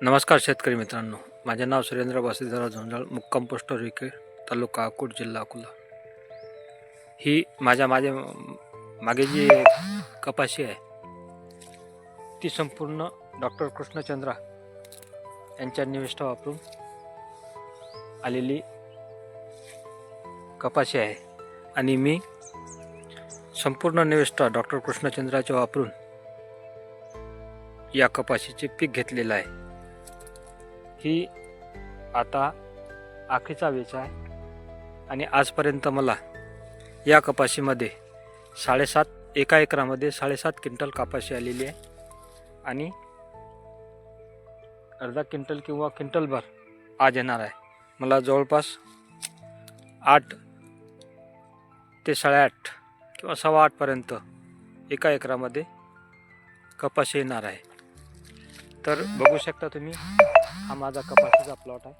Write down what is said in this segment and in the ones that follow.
नमस्कार शेतकरी मित्रांनो, माझे नाव सुरेंद्र बासीधरराव झोंजाळ, मुक्काम पोस्ट विखे, तालुका अकोट, जिल्हा अकोला. ही माझ्या मागे जी कपाशी आहे ती संपूर्ण डॉक्टर कृष्णचंद्रा यांच्या निविष्ठा वापरून आलेली कपाशी आहे. आणि मी संपूर्ण निविष्ठा डॉक्टर कृष्णचंद्राचे वापरून या कपाशीचे पीक घेतलेलं आहे. ही आता आखीचा वेच आहे आणि आजपर्यंत मला या कपाशीमध्ये 7.5 एका एकरामध्ये 7.5 क्विंटल कपाशी आलेली आहे. आणि अर्धा क्विंटल किंवा क्विंटलभर आज येणार आहे. मला जवळपास 8 ते 8.5 किंवा 8.15 पर्यंत एका एकरामध्ये कपाशी येणार आहे. तर बघू शकता तुम्ही, हा माझा कपाशीचा प्लॉट आहे.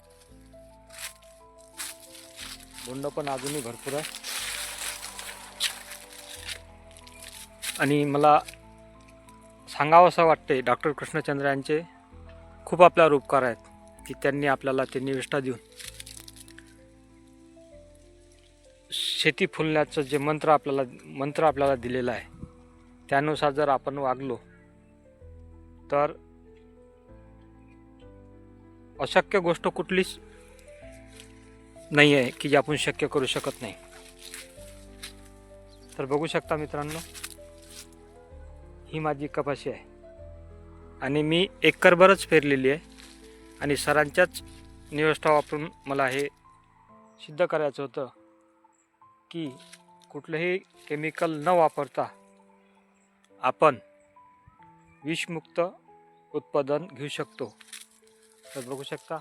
बोंड पण अजूनही भरपूर आहे. आणि मला सांगावं असं वाटते, डॉक्टर कृष्णचंद्र यांचे खूप आपल्यावर उपकार आहेत की त्यांनी आपल्याला ते निविष्ठा देऊन शेती फुलण्याचं जे मंत्र आपल्याला दिलेलं आहे त्यानुसार जर आपण वागलो तर अशक्य गोष्ट कुठलीच नाही आहे की जी आपण शक्य करू शकत नाही. तर बघू शकता मित्रांनो, ही माझी कपाशी आहे आणि मी एकरभरच पेरलेली आहे. आणि सरांच्याच निविष्ठा वापरून मला हे सिद्ध करायचं होतं की कुठलंही केमिकल न वापरता आपण विषमुक्त उत्पादन घेऊ शकतो. तर बघू शकता,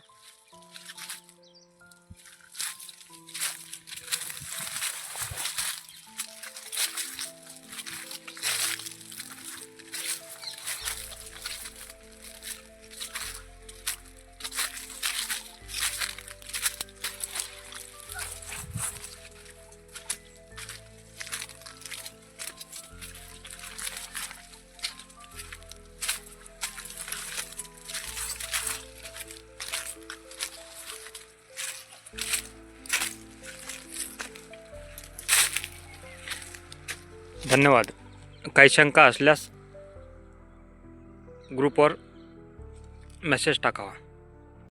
धन्यवाद. काही शंका असल्यास ग्रुपवर मेसेज टाकावा.